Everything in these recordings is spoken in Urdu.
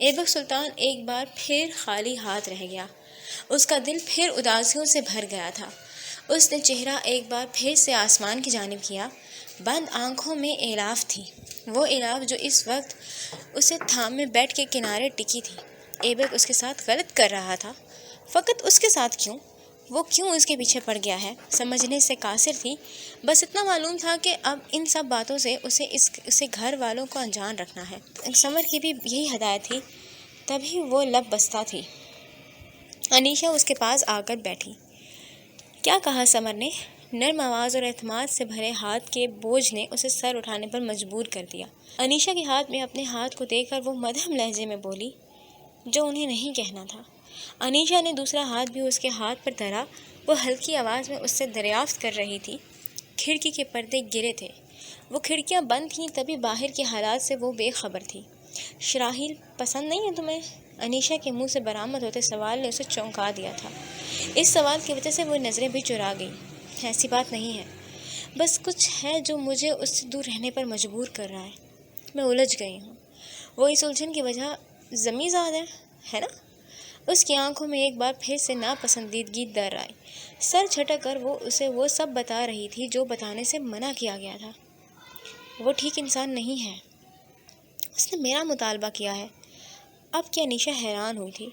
ایبک سلطان ایک بار پھر خالی ہاتھ رہ گیا۔ اس کا دل پھر اداسیوں سے بھر گیا تھا۔ اس نے چہرہ ایک بار پھر سے آسمان کی جانب کیا۔ بند آنکھوں میں ایلاف تھی، وہ ایلاف جو اس وقت اسے تھامے بیڈ کے کنارے ٹکی تھی۔ ایبک اس کے ساتھ غلط کر رہا تھا، فقط اس کے ساتھ کیوں؟ وہ کیوں اس کے پیچھے پڑ گیا ہے؟ سمجھنے سے قاصر تھی۔ بس اتنا معلوم تھا کہ اب ان سب باتوں سے اسے گھر والوں کو انجان رکھنا ہے۔ سمر کی بھی یہی ہدایت تھی، تبھی وہ لب بستہ تھی۔ انیشا اس کے پاس آ کر بیٹھی۔ کیا کہا سمر نے؟ نرم آواز اور اعتماد سے بھرے ہاتھ کے بوجھ نے اسے سر اٹھانے پر مجبور کر دیا۔ انیشا کے ہاتھ میں اپنے ہاتھ کو دیکھ کر وہ مدھم لہجے میں بولی جو انہیں نہیں کہنا تھا۔ انیشا نے دوسرا ہاتھ بھی اس کے ہاتھ پر دھرا۔ وہ ہلکی آواز میں اس سے دریافت کر رہی تھی۔ کھڑکی کے پردے گرے تھے، وہ کھڑکیاں بند تھیں، تبھی باہر کے حالات سے وہ بے خبر تھی۔ شراحیل پسند نہیں ہے تمہیں؟ انیشا کے منہ سے برآمد ہوتے سوال نے اسے چونکا دیا تھا۔ اس سوال کی وجہ سے وہ نظریں بھی چرا گئیں۔ ایسی بات نہیں ہے، بس کچھ ہے جو مجھے اس سے دور رہنے پر مجبور کر رہا ہے۔ میں الجھ گئی ہوں۔ وہ اس الجھن کی وجہ ضمی زاد ہے نا؟ اس کی آنکھوں میں ایک بار پھر سے ناپسندیدگی در آئی۔ سر جھٹک کر وہ اسے وہ سب بتا رہی تھی جو بتانے سے منع کیا گیا تھا۔ وہ ٹھیک انسان نہیں ہے، اس نے میرا مطالبہ کیا ہے۔ اب کیا انیشا حیران ہوئی تھی۔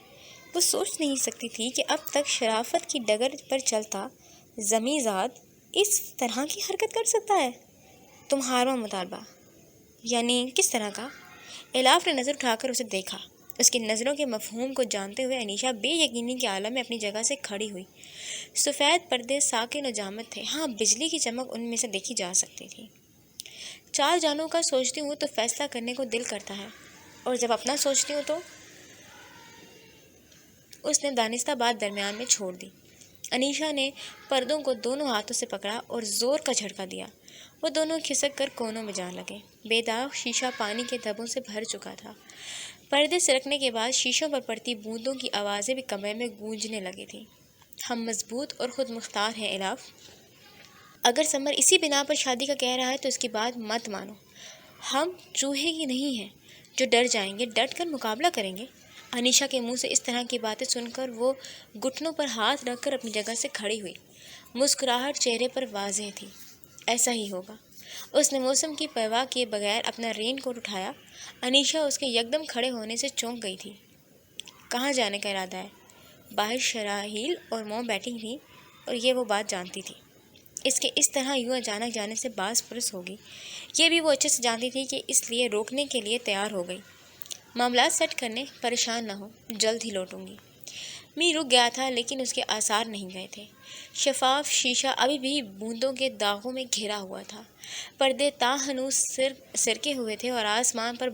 وہ سوچ نہیں سکتی تھی کہ اب تک شرافت کی ڈگر پر چلتا ضمی زاد اس طرح کی حرکت کر سکتا ہے۔ تمہارا مطالبہ یعنی کس طرح کا؟ ایلاف نے نظر اٹھا کر اسے دیکھا۔ اس کی نظروں کے مفہوم کو جانتے ہوئے انیشا بے یقینی کے عالم میں اپنی جگہ سے کھڑی ہوئی۔ سفید پردے ساکن و جامد تھے، ہاں بجلی کی چمک ان میں سے دیکھی جا سکتی تھی۔ چار جانوں کا سوچتی ہوں تو فیصلہ کرنے کو دل کرتا ہے، اور جب اپنا سوچتی ہوں تو… اس نے دانستہ بات درمیان میں چھوڑ دی۔ انیشا نے پردوں کو دونوں ہاتھوں سے پکڑا اور زور کا جھٹکا دیا۔ وہ دونوں کھسک کر کونوں میں جا لگے۔ بے داغ شیشہ پانی کے دھبوں سے بھر چکا تھا۔ پردے سرکنے کے بعد شیشوں پر پڑتی بوندوں کی آوازیں بھی کمرے میں گونجنے لگی تھیں۔ ہم مضبوط اور خود مختار ہیں ایلاف۔ اگر سمر اسی بنا پر شادی کا کہہ رہا ہے تو اس کی بات مت مانو۔ ہم چوہے ہی نہیں ہیں جو ڈر جائیں گے، ڈٹ کر مقابلہ کریں گے۔ انیشا کے منہ سے اس طرح کی باتیں سن کر وہ گھٹنوں پر ہاتھ رکھ کر اپنی جگہ سے کھڑی ہوئی۔ مسکراہٹ چہرے پر واضح تھی۔ ایسا ہی ہوگا۔ اس نے موسم کی پرواہ کیے بغیر اپنا رین کوٹ اٹھایا۔ انیشا اس کے یکدم کھڑے ہونے سے چونک گئی تھی۔ کہاں جانے کا ارادہ ہے؟ باہر شراحیل اور موم بیٹھی تھیں اور یہ وہ بات جانتی تھی۔ اس کے اس طرح یوں اچانک جانے سے باز پرس ہوگی، یہ بھی وہ اچھے سے جانتی تھی کہ اس لیے روکنے کے لیے تیار ہو گئی۔ معاملات سیٹ کرنے، پریشان نہ ہو، جلد ہی لوٹوں گی۔ می رک گیا تھا لیکن اس کے آثار نہیں گئے تھے۔ شفاف شیشہ ابھی بھی بوندوں کے داغوں میں گھرا ہوا تھا۔ پردے تاہنوز سرکے ہوئے تھے اور آسمان پر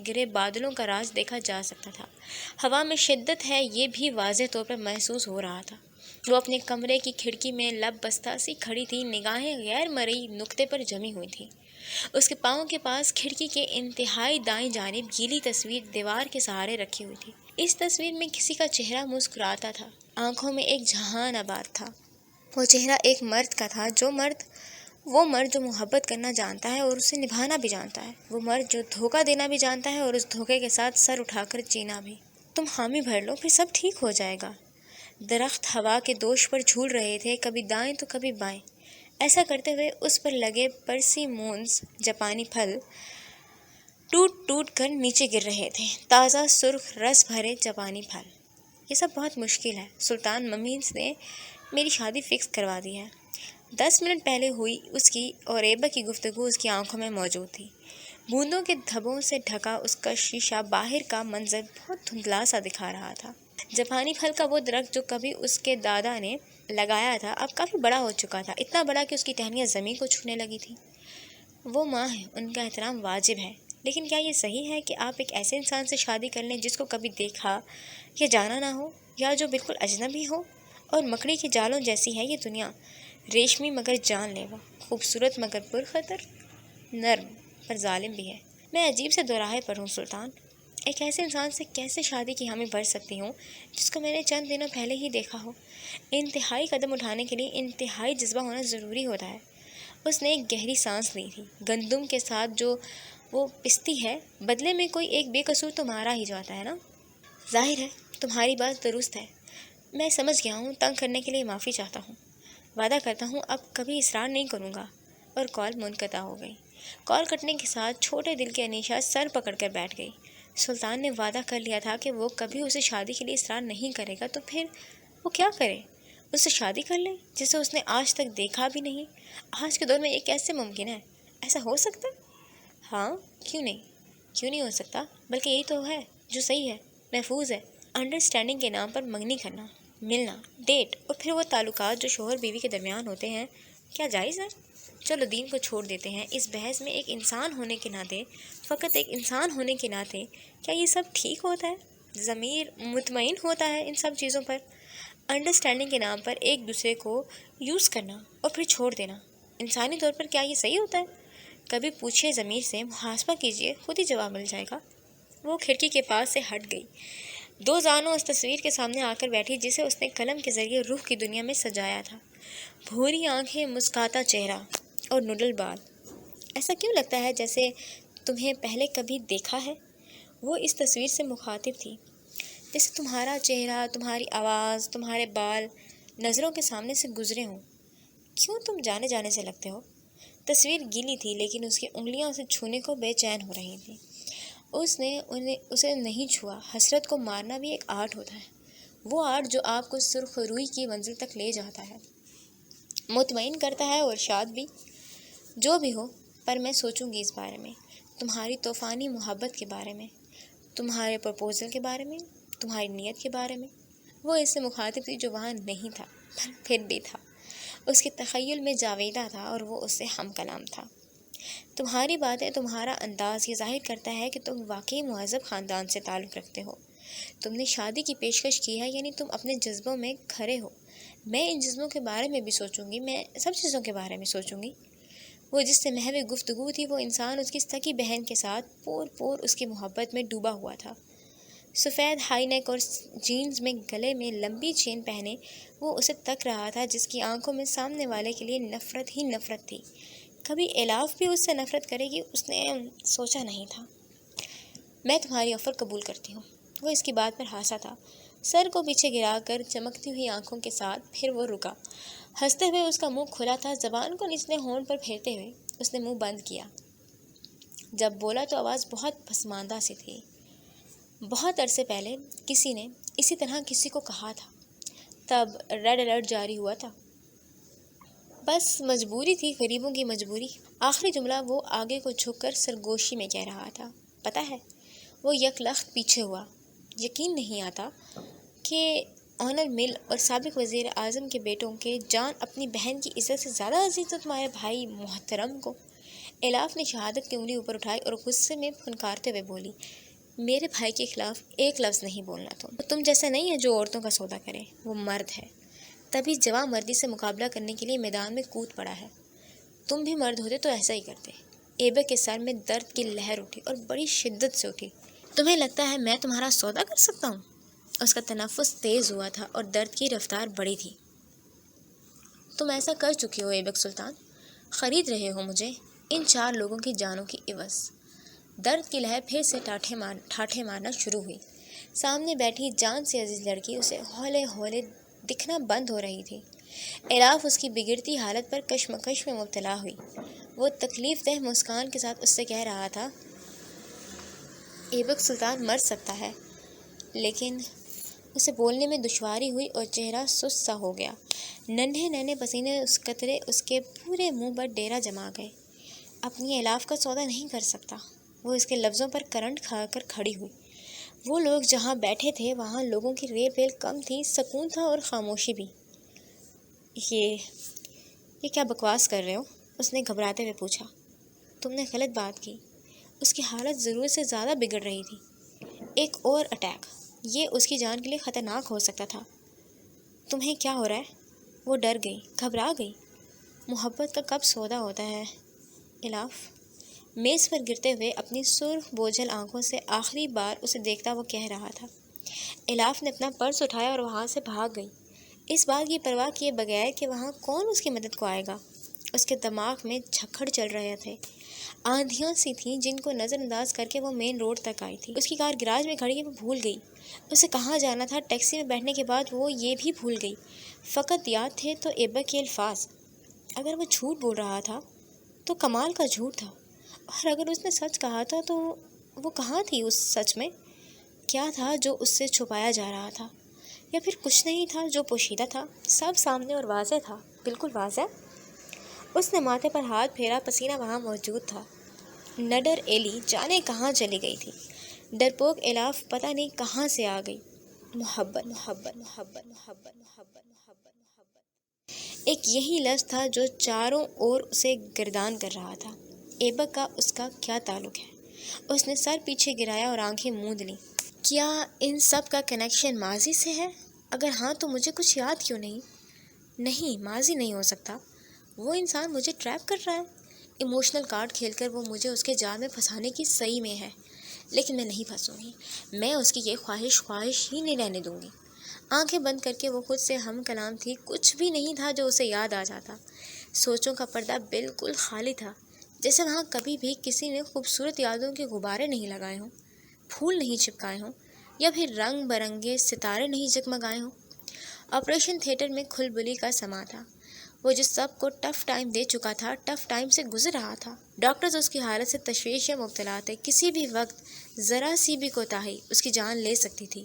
گرے بادلوں کا راز دیکھا جا سکتا تھا۔ ہوا میں شدت ہے یہ بھی واضح طور پر محسوس ہو رہا تھا۔ وہ اپنے کمرے کی کھڑکی میں لب بستہ سی کھڑی تھی، نگاہیں غیر مرئی نقطے پر جمی ہوئی تھیں۔ اس کے پاؤں کے پاس کھڑکی کے انتہائی دائیں جانب گیلی تصویر دیوار کے سہارے رکھی ہوئی تھی۔ اس تصویر میں کسی کا چہرہ مسکراتا تھا، آنکھوں میں ایک جہان آباد تھا۔ وہ چہرہ ایک مرد کا تھا، وہ مرد جو محبت کرنا جانتا ہے اور اسے نبھانا بھی جانتا ہے، وہ مرد جو دھوکہ دینا بھی جانتا ہے اور اس دھوکے کے ساتھ سر اٹھا کر جینا بھی۔ تم حامی بھر لو، پھر سب ٹھیک ہو جائے گا۔ درخت ہوا کے دوش پر جھول رہے تھے، کبھی دائیں تو کبھی بائیں۔ ایسا کرتے ہوئے اس پر لگے پرسیمونز جاپانی پھل ٹوٹ ٹوٹ کر نیچے گر رہے تھے، تازہ سرخ رس بھرے جاپانی پھل۔ یہ سب بہت مشکل ہے سلطان، ممیز نے میری شادی فکس کروا دی ہے۔ 10 منٹ پہلے ہوئی اس کی اور ایبک کی گفتگو اس کی آنکھوں میں موجود تھی۔ بوندوں کے دھبوں سے ڈھکا اس کا شیشہ باہر کا منظر بہت دھندلا سا دکھا رہا تھا۔ جاپانی پھل کا وہ درخت جو کبھی اس کے دادا نے لگایا تھا اب کافی بڑا ہو چکا تھا، اتنا بڑا کہ اس کی ٹہنیاں زمین کو چھونے لگی تھیں۔ وہ ماں ہیں، ان کا احترام واجب ہے، لیکن کیا یہ صحیح ہے کہ آپ ایک ایسے انسان سے شادی کر لیں جس کو کبھی دیکھا یا جانا نہ ہو، یا جو بالکل اجنبی ہو؟ اور مکڑی کے جالوں جیسی ہے یہ دنیا، ریشمی مگر جان لیوا، خوبصورت مگر پرخطر، نرم پر ظالم بھی ہے۔ میں عجیب سے دوراہے پر ہوں سلطان، ایک ایسے انسان سے کیسے شادی کی حامی بھر سکتی ہوں جس کو میں نے چند دنوں پہلے ہی دیکھا ہو؟ انتہائی قدم اٹھانے کے لیے انتہائی جذبہ ہونا ضروری ہوتا ہے۔ اس نے ایک گہری سانس لی تھی۔ گندم کے ساتھ جو وہ پستی ہے، بدلے میں کوئی ایک بے قصور تو مارا ہی جاتا ہے نا۔ ظاہر ہے تمہاری بات درست ہے، میں سمجھ گیا ہوں، تنگ کرنے کے لیے معافی چاہتا ہوں، وعدہ کرتا ہوں اب کبھی اصرار نہیں کروں گا۔ اور کال منقطع ہو گئی۔ کال کٹنے کے ساتھ چھوٹے دل کی انیشا سر پکڑ کر بیٹھ گئی۔ سلطان نے وعدہ کر لیا تھا کہ وہ کبھی اسے شادی کے لیے اصرار نہیں کرے گا، تو پھر وہ کیا کرے؟ اس سے شادی کر لے جسے اس نے آج تک دیکھا بھی نہیں۔ آج کے دور میں یہ کیسے ممکن ہے؟ ایسا ہو سکتا ہے؟ ہاں، کیوں نہیں ہو سکتا، بلکہ یہی تو ہے جو صحیح ہے، محفوظ ہے۔ انڈرسٹینڈنگ کے نام پر منگنی کرنا، ملنا، ڈیٹ اور پھر وہ تعلقات جو شوہر بیوی کے درمیان ہوتے ہیں، کیا جائز ہے؟ چلو دین کو چھوڑ دیتے ہیں اس بحث میں۔ ایک انسان ہونے کے ناطے، فقط ایک انسان ہونے کے ناطے، کیا یہ سب ٹھیک ہوتا ہے؟ ضمیر مطمئن ہوتا ہے ان سب چیزوں پر؟ انڈرسٹینڈنگ کے نام پر ایک دوسرے کو یوز کرنا اور پھر چھوڑ دینا، انسانی طور پر کیا یہ صحیح ہوتا ہے؟ کبھی پوچھے ضمیر سے، محاسبہ کیجئے، خود ہی جواب مل جائے گا۔ وہ کھڑکی کے پاس سے ہٹ گئی، دو زانوں اس تصویر کے سامنے آ کر بیٹھی جسے اس نے قلم کے ذریعے روح کی دنیا میں سجایا تھا۔ بھوری آنکھیں، مسکاتا چہرہ اور نڈل بال۔ ایسا کیوں لگتا ہے جیسے تمہیں پہلے کبھی دیکھا ہے؟ وہ اس تصویر سے مخاطب تھی، جیسے تمہارا چہرہ، تمہاری آواز، تمہارے بال نظروں کے سامنے سے گزرے ہوں۔ کیوں تم جانے جانے سے لگتے ہو؟ تصویر گیلی تھی لیکن اس کی انگلیاں اسے چھونے کو بے چین ہو رہی تھیں۔ اس نے اسے نہیں چھوا۔ حسرت کو مارنا بھی ایک آرٹ ہوتا ہے، وہ آرٹ جو آپ کو سرخ روئی کی منزل تک لے جاتا ہے، مطمئن کرتا ہے اور شاد بھی۔ جو بھی ہو، پر میں سوچوں گی اس بارے میں، تمہاری طوفانی محبت کے بارے میں، تمہارے پرپوزل کے بارے میں، تمہاری نیت کے بارے میں۔ وہ اس سے مخاطب تھی جو وہاں نہیں تھا، پر پھر بھی تھا، اس کے تخیل میں جاویدہ تھا اور وہ اس سے ہم کلام تھا۔ تمہاری باتیں، تمہارا انداز یہ ظاہر کرتا ہے کہ تم واقعی مہذب خاندان سے تعلق رکھتے ہو۔ تم نے شادی کی پیشکش کی ہے، یعنی تم اپنے جذبوں میں کھرے ہو۔ میں ان جذبوں کے بارے میں بھی سوچوں گی، میں سب چیزوں کے بارے میں سوچوں گی۔ وہ جس سے محو گفتگو تھی، وہ انسان اس کی سکی بہن کے ساتھ پور پور اس کی محبت میں ڈوبا ہوا تھا۔ سفید ہائی نیک اور جینز میں گلے میں لمبی چین پہنے وہ اسے تک رہا تھا، جس کی آنکھوں میں سامنے والے کے لیے نفرت ہی نفرت تھی۔ کبھی الاف بھی اس سے نفرت کرے گی، اس نے سوچا نہیں تھا۔ میں تمہاری آفر قبول کرتی ہوں۔ وہ اس کی بات پر ہنسا تھا، سر کو پیچھے گرا کر چمکتی ہوئی آنکھوں کے ساتھ۔ پھر وہ رکا، ہنستے ہوئے اس کا منہ کھلا تھا، زبان کو نچلے ہونٹ پر پھیرتے ہوئے اس نے منہ بند کیا۔ جب بولا تو آواز بہت پسماندہ سی تھی۔ بہت عرصے پہلے کسی نے اسی طرح کسی کو کہا تھا، تب ریڈ الرٹ جاری ہوا تھا۔ بس مجبوری تھی، غریبوں کی مجبوری۔ آخری جملہ وہ آگے کو جھک کر سرگوشی میں کہہ رہا تھا۔ پتہ ہے، وہ یک لخت پیچھے ہوا۔ یقین نہیں آتا کہ آنر مل اور سابق وزیر اعظم کے بیٹوں کے جان اپنی بہن کی عزت سے زیادہ عزیز ہو تمہارے بھائی محترم کو۔ الاف نے شہادت کی انگلی اوپر اٹھائی اور غصے میں پھنکارتے ہوئے بولی، میرے بھائی کے خلاف ایک لفظ نہیں بولنا۔ تم جیسا نہیں ہے جو عورتوں کا سودا کرے، وہ مرد ہے، تبھی جواں مردی سے مقابلہ کرنے کے لیے میدان میں کود پڑا ہے۔ تم بھی مرد ہوتے تو ایسا ہی کرتے۔ ایبک کے سر میں درد کی لہر اٹھی اور بڑی شدت سے اٹھی۔ تمہیں لگتا ہے میں تمہارا سودا کر سکتا ہوں؟ اس کا تنفس تیز ہوا تھا اور درد کی رفتار بڑی تھی۔ تم ایسا کر چکی ہو ایبک سلطان، خرید رہے ہو مجھے، ان 4 لوگوں کی جانوں کی عوض۔ درد کی لہر پھر سے ٹھاٹھے مارنا شروع ہوئی۔ سامنے بیٹھی جان سے عزیز لڑکی اسے ہولے ہولے دکھنا بند ہو رہی تھی۔ الاف اس کی بگڑتی حالت پر کشمکش میں مبتلا ہوئی۔ وہ تکلیف دہ مسکان کے ساتھ اس سے کہہ رہا تھا، ایبک سلطان مر سکتا ہے، لیکن اسے بولنے میں دشواری ہوئی اور چہرہ سست سا ہو گیا۔ ننھے ننھے پسینے اس قطرے اس کے پورے منہ پر ڈیرا جما گئے۔ اپنی الاف کا سودا نہیں کر سکتا۔ وہ اس کے لفظوں پر کرنٹ کھا کر کھڑی ہوئی۔ وہ لوگ جہاں بیٹھے تھے وہاں لوگوں کی ریل ریل کم تھی، سکون تھا اور خاموشی بھی۔ یہ کیا بکواس کر رہے ہو؟ اس نے گھبراتے ہوئے پوچھا۔ تم نے غلط بات کی۔ اس کی حالت ضرورت سے زیادہ بگڑ رہی تھی۔ ایک اور اٹیک، یہ اس کی جان کے لیے خطرناک ہو سکتا تھا۔ تمہیں کیا ہو رہا ہے؟ وہ ڈر گئی، گھبرا گئی۔ محبت کا کب سودا ہوتا ہے الاف؟ میز پر گرتے ہوئے اپنی سرخ بوجھل آنکھوں سے آخری بار اسے دیکھتا وہ کہہ رہا تھا۔ الاف نے اپنا پرس اٹھایا اور وہاں سے بھاگ گئی، اس بات کی پرواہ کیے بغیر کہ وہاں کون اس کی مدد کو آئے گا۔ اس کے دماغ میں جھکڑ چل رہے تھے، آندھیاں سی تھیں جن کو نظر انداز کر کے وہ مین روڈ تک آئی تھی۔ اس کی کار گراج میں کھڑی وہ بھول گئی اسے کہاں جانا تھا۔ ٹیکسی میں بیٹھنے کے بعد وہ یہ بھی بھول گئی، فقط یاد تھے تو ایبک کے الفاظ۔ اگر وہ جھوٹ بول رہا تھا تو کمال کا جھوٹ تھا، اور اگر اس نے سچ کہا تھا تو وہ کہاں تھی اس سچ میں؟ کیا تھا جو اس سے چھپایا جا رہا تھا، یا پھر کچھ نہیں تھا جو پوشیدہ تھا؟ سب سامنے اور واضح تھا، بالکل واضح۔ اس نے ماتھے پر ہاتھ پھیرا، پسینہ وہاں موجود تھا۔ نڈر ایلی جانے کہاں چلی گئی تھی، ڈرپوک الاف پتہ نہیں کہاں سے آ گئی۔ محبت محبت محبت محبت محبت محبت محبت، ایک یہی لفظ تھا جو چاروں اور اسے گردان کر رہا تھا۔ ایبک کا اس کا کیا تعلق ہے؟ اس نے سر پیچھے گرایا اور آنکھیں موند لیں۔ کیا ان سب کا کنیکشن ماضی سے ہے؟ اگر ہاں تو مجھے کچھ یاد کیوں نہیں؟ نہیں، ماضی نہیں ہو سکتا، وہ انسان مجھے ٹریپ کر رہا ہے۔ ایموشنل کارڈ کھیل کر وہ مجھے اس کے جال میں پھنسانے کی صحیح میں ہے، لیکن میں نہیں پھنسوں گی۔ میں اس کی یہ خواہش ہی نہیں رہنے دوں گی۔ آنکھیں بند کر کے وہ خود سے ہم کلام تھی، کچھ بھی نہیں تھا جو اسے یاد آ جاتا۔ سوچوں کا پردہ بالکل خالی تھا، جیسے وہاں کبھی بھی کسی نے خوبصورت یادوں کے غبارے نہیں لگائے ہوں، پھول نہیں چپکائے ہوں، یا پھر رنگ برنگے ستارے نہیں جگمگائے ہوں۔ آپریشن تھیٹر میں کھلبلی کا سما تھا۔ وہ جو سب کو ٹف ٹائم دے چکا تھا، ٹف ٹائم سے گزر رہا تھا۔ ڈاکٹرز اس کی حالت سے تشویش میں مبتلا تھے، کسی بھی وقت ذرا سی بھی کوتاہی اس کی جان لے سکتی تھی۔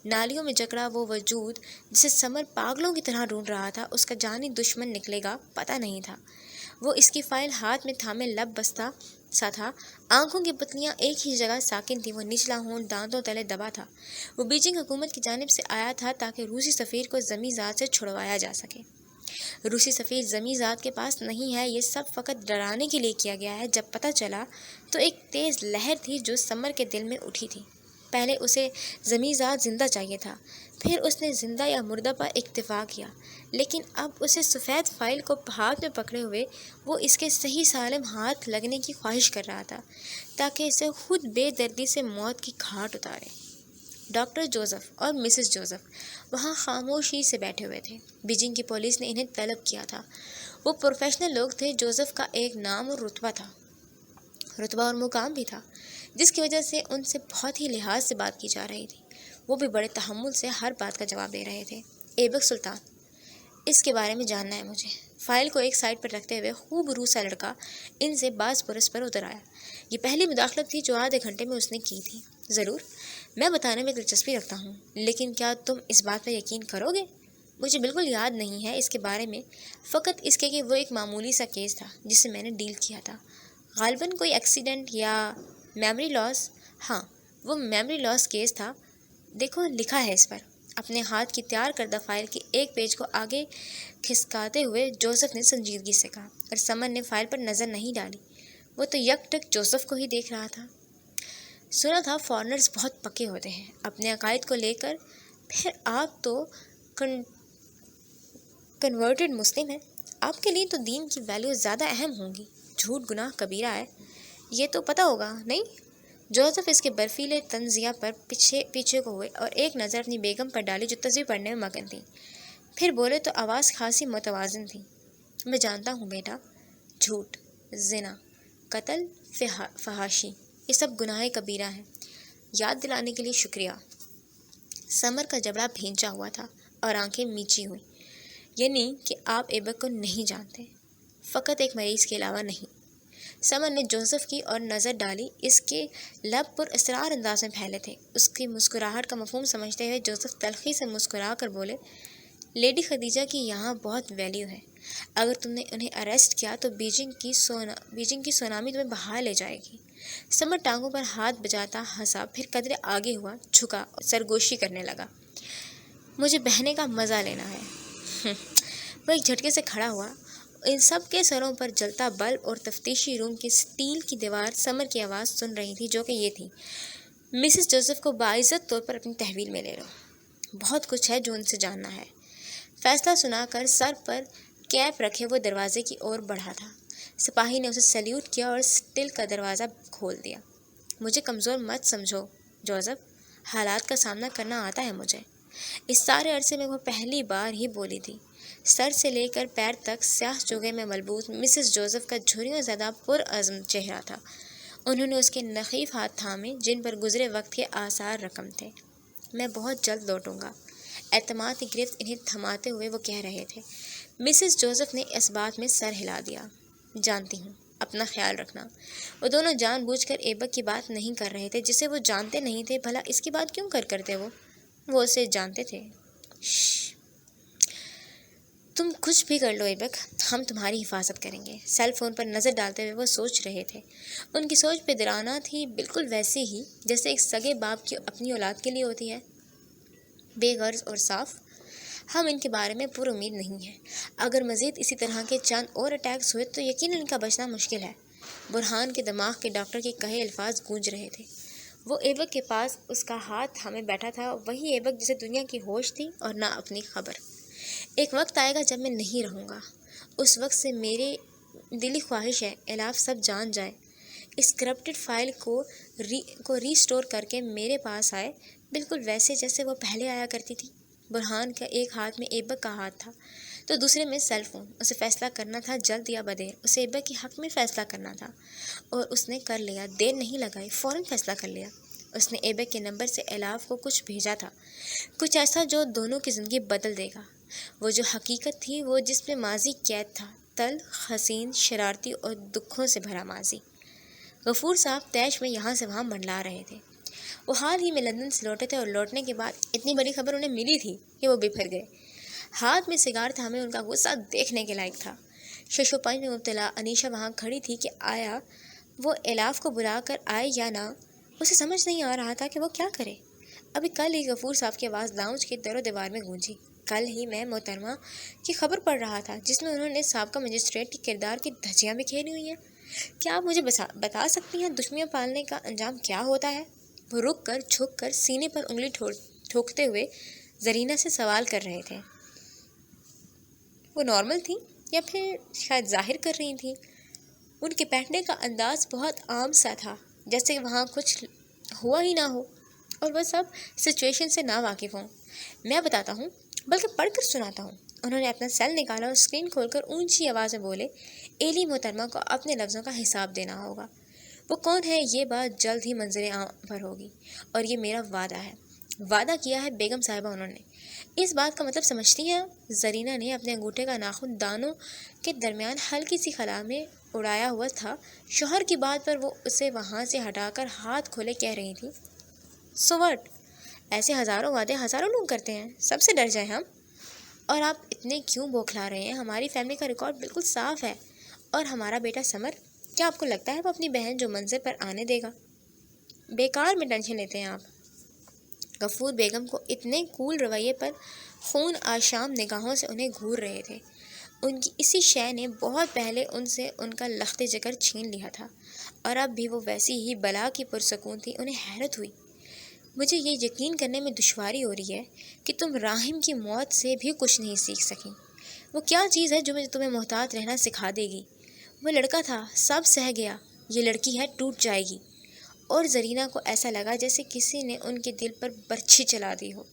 نالیوں میں جکڑا وہ وجود جسے سمر پاگلوں کی طرح ڈھونڈ رہا تھا، اس کا جانی دشمن نکلے گا پتہ نہیں تھا۔ وہ اس کی فائل ہاتھ میں تھامے لب بستہ سا تھا، آنکھوں کی پتلیاں ایک ہی جگہ ساکن تھیں، وہ نچلا ہونٹ دانتوں تلے دبا تھا۔ وہ بیجنگ حکومت کی جانب سے آیا تھا تاکہ روسی سفیر کو زمیں ذات سے چھڑوایا جا سکے۔ روسی سفیر زمیں ذات کے پاس نہیں ہے، یہ سب فقط ڈرانے کے لیے کیا گیا ہے۔ جب پتہ چلا تو ایک تیز لہر تھی جو سمر کے دل میں اٹھی تھی۔ پہلے اسے زمیں ذات زندہ چاہیے تھا، پھر اس نے زندہ یا مردہ پر اکتفا کیا، لیکن اب اسے سفید فائل کو ہاتھ میں پکڑے ہوئے وہ اس کے صحیح سالم ہاتھ لگنے کی خواہش کر رہا تھا تاکہ اسے خود بے دردی سے موت کی گھاٹ اتارے۔ ڈاکٹر جوزف اور مسز جوزف وہاں خاموشی سے بیٹھے ہوئے تھے۔ بیجنگ کی پولیس نے انہیں طلب کیا تھا۔ وہ پروفیشنل لوگ تھے۔ جوزف کا ایک نام اور رتبہ تھا، رتبہ اور مقام بھی تھا، جس کی وجہ سے ان سے بہت ہی لحاظ سے بات کی جا رہی تھی۔ وہ بھی بڑے تحمل سے ہر بات کا جواب دے رہے تھے۔ ایبک سلطان، اس کے بارے میں جاننا ہے مجھے۔ فائل کو ایک سائڈ پر رکھتے ہوئے خوب روح سا لڑکا ان سے باز پرس پر اتر آیا۔ یہ پہلی مداخلت تھی جو آدھے گھنٹے میں اس نے کی تھی۔ ضرور، میں بتانے میں دلچسپی رکھتا ہوں، لیکن کیا تم اس بات پر یقین کرو گے؟ مجھے بالکل یاد نہیں ہے اس کے بارے میں، فقط اس کے کہ وہ ایک معمولی سا کیس تھا جس سے میں نے ڈیل کیا تھا، غالباً کوئی ایکسیڈنٹ یا میموری لاس۔ ہاں، وہ میموری لاس کیس تھا۔ دیکھو، لکھا ہے اس پر۔ اپنے ہاتھ کی تیار کردہ فائل کے ایک پیج کو آگے کھسکاتے ہوئے جوزف نے سنجیدگی سے کہا، اور سمر نے فائل پر نظر نہیں ڈالی، وہ تو یک ٹک جوزف کو ہی دیکھ رہا تھا۔ سنا تھا فارنرز بہت پکے ہوتے ہیں اپنے عقائد کو لے کر، پھر آپ تو کنورٹڈ مسلم ہیں، آپ کے لیے تو دین کی ویلیو زیادہ اہم ہوں گی۔ جھوٹ گناہ کبیرہ ہے، یہ تو پتہ ہوگا، نہیں؟ جوزف اس کے برفیلے طنزیہ پر پیچھے کو ہوئے اور ایک نظر اپنی بیگم پر ڈالی جو تصویر پڑھنے میں مگن تھی، پھر بولے تو آواز خاصی متوازن تھی۔ میں جانتا ہوں بیٹا، جھوٹ، زنا، قتل، فحاشی، یہ سب گناہ کبیرہ ہیں۔ یاد دلانے کے لیے شکریہ۔ سمر کا جبڑا بھینچا ہوا تھا اور آنکھیں میچی ہوئیں۔ یعنی کہ آپ ایبک کو نہیں جانتے؟ فقط ایک مریض کے علاوہ نہیں۔ سمر نے جوزف کی اور نظر ڈالی، اس کے لب پر اسرار انداز میں پھیلے تھے۔ اس کی مسکراہٹ کا مفہوم سمجھتے ہوئے جوزف تلخی سے مسکرا کر بولے، لیڈی خدیجہ کی یہاں بہت ویلیو ہے۔ اگر تم نے انہیں اریسٹ کیا تو بیجنگ کی سونامی تمہیں بہا لے جائے گی۔ سمر ٹانگوں پر ہاتھ بجاتا ہنسا، پھر قدرے آگے ہوا، جھکا اور سرگوشی کرنے لگا۔ مجھے بہنے کا مزہ لینا ہے۔ وہ ایک جھٹکے سے کھڑا ہوا۔ ان سب کے سروں پر جلتا بلب اور تفتیشی روم کی سٹیل کی دیوار سمر کی آواز سن رہی تھی، جو کہ یہ تھی، مسز جوزف کو باعزت طور پر اپنی تحویل میں لے لو، بہت کچھ ہے جو ان سے جاننا ہے۔ فیصلہ سنا کر سر پر کیپ رکھے وہ دروازے کی اور بڑھا تھا۔ سپاہی نے اسے سلیوٹ کیا اور سٹیل کا دروازہ کھول دیا۔ مجھے کمزور مت سمجھو جوزف، حالات کا سامنا کرنا آتا ہے مجھے۔ اس سارے عرصے میں وہ پہلی بار ہی بولی تھی۔ سر سے لے کر پیر تک سیاہ چوگے میں ملبوس مسز جوزف کا جھریوں زدہ پرعزم چہرہ تھا۔ انہوں نے اس کے نحیف ہاتھ تھامے جن پر گزرے وقت کے آثار رقم تھے۔ میں بہت جلد لوٹوں گا، اعتماد کی گرفت انہیں تھماتے ہوئے وہ کہہ رہے تھے۔ مسز جوزف نے اس بات میں سر ہلا دیا۔ جانتی ہوں، اپنا خیال رکھنا۔ وہ دونوں جان بوجھ کر ایبک کی بات نہیں کر رہے تھے جسے وہ جانتے نہیں تھے۔ بھلا اس کی بات کیوں کرتے وہ اسے جانتے تھے۔ تم کچھ بھی کر لو ایبک، ہم تمہاری حفاظت کریں گے۔ سیل فون پر نظر ڈالتے ہوئے وہ سوچ رہے تھے۔ ان کی سوچ پدرانہ تھی، بالکل ویسی ہی جیسے ایک سگے باپ کی اپنی اولاد کے لیے ہوتی ہے، بے غرض اور صاف۔ ہم ان کے بارے میں پر امید نہیں ہیں۔ اگر مزید اسی طرح کے چند اور اٹیکس ہوئے تو یقیناً ان کا بچنا مشکل ہے۔ برہان کے دماغ کے ڈاکٹر کے کہے الفاظ گونج رہے تھے۔ وہ ایبک کے پاس اس کا ہاتھ تھامے بیٹھا تھا، وہی ایبک جسے دنیا کی ہوش تھی اور نہ اپنی خبر۔ ایک وقت آئے گا جب میں نہیں رہوں گا، اس وقت سے میری دلی خواہش ہے الاف سب جان جائے، اس کرپٹڈ فائل کو ری سٹور کر کے میرے پاس آئے، بالکل ویسے جیسے وہ پہلے آیا کرتی تھی۔ برہان کا ایک ہاتھ میں ایبک کا ہاتھ تھا تو دوسرے میں سیل فون۔ اسے فیصلہ کرنا تھا جلد یا بدیر، اسے ایبک کے حق میں فیصلہ کرنا تھا، اور اس نے کر لیا۔ دیر نہیں لگائی، فوراً فیصلہ کر لیا۔ اس نے ایبک کے نمبر سے الاف کو کچھ بھیجا تھا، کچھ ایسا جو دونوں کی زندگی بدل دے گا۔ وہ جو حقیقت تھی، وہ جس میں ماضی قید تھا، تلخ، حسین، شرارتی اور دکھوں سے بھرا ماضی۔ غفور صاحب طیش میں یہاں سے وہاں منڈلا رہے تھے۔ وہ حال ہی میں لندن سے لوٹے تھے اور لوٹنے کے بعد اتنی بڑی خبر انہیں ملی تھی کہ وہ بپھر گئے۔ ہاتھ میں سگار تھامے ان کا غصہ دیکھنے کے لائق تھا۔ شش و پنج میں مبتلا انیشا وہاں کھڑی تھی کہ آیا وہ الاف کو بلا کر آئے یا نہ، اسے سمجھ نہیں آ رہا تھا کہ وہ کیا کرے۔ ابھی کل ہی غفور صاحب کی آواز لاؤنج کے در و دیوار میں گونجی۔ کل ہی میں محترمہ کی خبر پڑھ رہا تھا جس میں انہوں نے سابقہ مجسٹریٹ کے کردار کی دھجیاں بکھیری ہوئی ہیں۔ کیا آپ مجھے بتا سکتی ہیں دشمنیاں پالنے کا انجام کیا ہوتا ہے؟ وہ رک کر جھک کر سینے پر انگلی ٹھوکتے ہوئے زرینہ سے سوال کر رہے تھے۔ وہ نارمل تھیں یا پھر شاید ظاہر کر رہی تھیں؟ ان کے بیٹھنے کا انداز بہت عام سا تھا، جیسے کہ وہاں کچھ ہوا ہی نہ ہو اور وہ سب سچویشن سے نا واقف ہوں۔ میں بتاتا ہوں، بلکہ پڑھ کر سناتا ہوں۔ انہوں نے اپنا سیل نکالا اور اسکرین کھول کر اونچی آواز میں بولے، ایلی محترمہ کو اپنے لفظوں کا حساب دینا ہوگا۔ وہ کون ہے یہ بات جلد ہی منظر عام پر ہوگی، اور یہ میرا وعدہ ہے۔ وعدہ کیا ہے بیگم صاحبہ انہوں نے۔ اس بات کا مطلب سمجھتی ہیں؟ زرینہ نے اپنے انگوٹھے کا ناخن دانوں کے درمیان ہلکی سی خلا میں اڑایا ہوا تھا۔ شوہر کی بات پر وہ اسے وہاں سے ہٹا کر ہاتھ کھولے کہہ رہی تھی، سو واٹ؟ ایسے ہزاروں وعدے ہزاروں لوگ کرتے ہیں، سب سے ڈر جائیں ہم۔ اور آپ اتنے کیوں بوکھلا رہے ہیں؟ ہماری فیملی کا ریکارڈ بالکل صاف ہے، اور ہمارا بیٹا سمر، کیا آپ کو لگتا ہے وہ اپنی بہن جو منظر پر آنے دے گا؟ بیکار میں ٹینشن لیتے ہیں آپ۔ غفور بیگم کو اتنے کول رویے پر خون آشام نگاہوں سے انہیں گھور رہے تھے۔ ان کی اسی شے نے بہت پہلے ان سے ان کا لخت جگر چھین لیا تھا، اور اب بھی وہ ویسی ہی بلا کی پرسکون تھی۔ انہیں حیرت ہوئی، مجھے یہ یقین کرنے میں دشواری ہو رہی ہے کہ تم راحم کی موت سے بھی کچھ نہیں سیکھ سکیں۔ وہ کیا چیز ہے جو تمہیں محتاط رہنا سکھا دے گی؟ وہ لڑکا تھا، سب سہ گیا، یہ لڑکی ہے، ٹوٹ جائے گی۔ اور زرینہ کو ایسا لگا جیسے کسی نے ان کے دل پر برچھی چلا دی ہو۔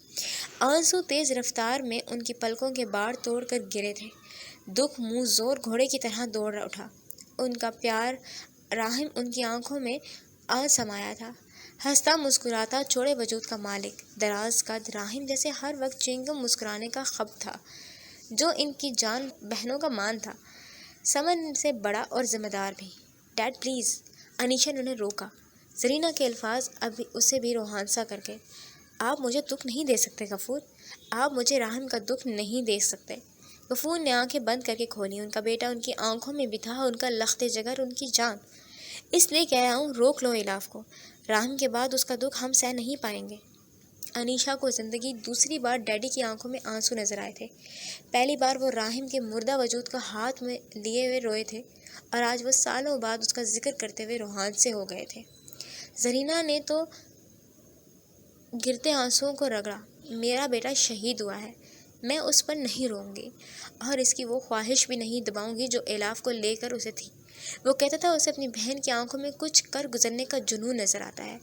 آنسو تیز رفتار میں ان کی پلکوں کے باڑ توڑ کر گرے تھے۔ دکھ منہ زور گھوڑے کی طرح دوڑ اٹھا۔ ان کا پیار راحم ان کی آنکھوں میں آ سمایا تھا، ہنستا مسکراتا چوڑے وجود کا مالک، دراز قد راحم جیسے ہر وقت چنگم مسکرانے کا خب تھا جو ان کی جان بہنوں کا مان تھا، سمن سے بڑا اور ذمہ دار بھی۔ ڈیڈ پلیز، انیشا نے انہیں روکا، زرینہ کے الفاظ اب اسے بھی روحان سا کر کے۔ آپ مجھے دکھ نہیں دے سکتے غفور، آپ مجھے راحم کا دکھ نہیں دے سکتے۔ غفور نے آنکھیں بند کر کے کھولی، ان کا بیٹا ان کی آنکھوں میں بھی تھا، ان کا لخت جگر، ان کی جان۔ اس لیے کہہ رہا ہوں، روک لو الاف کو، راحم کے بعد اس کا دکھ ہم سہ نہیں پائیں گے۔ انیشا کو زندگی دوسری بار ڈیڈی کی آنکھوں میں آنسو نظر آئے تھے۔ پہلی بار وہ راحم کے مردہ وجود کا ہاتھ میں لیے ہوئے روئے تھے، اور آج وہ سالوں بعد اس کا ذکر کرتے ہوئے روحان سے ہو گئے تھے۔ زرینہ نے تو گرتے آنسوؤں کو رگڑا، میرا بیٹا شہید ہوا ہے، میں اس پر نہیں روؤں گی، اور اس کی وہ خواہش بھی نہیں دباؤں گی جو الاف کو لے کر اسے تھی۔ وہ کہتا تھا اسے اپنی بہن کی آنکھوں میں کچھ کر گزرنے کا جنون نظر آتا ہے۔